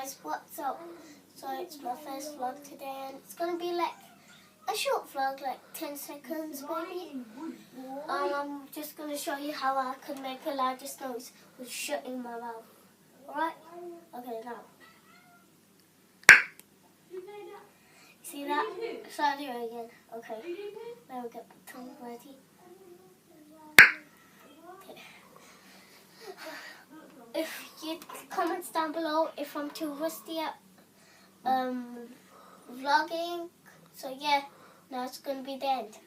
guys, what's up? So it's my first vlog today and it's gonna be like a short vlog, like 10 seconds maybe. I'm just gonna show you how I can make the largest noise with shutting my mouth. Alright? Okay, now. See that? So I'll do it again. Okay. Now we get the tongue ready. Okay. If you comments down below if I'm too rusty at vlogging. So yeah, now it's gonna be the end.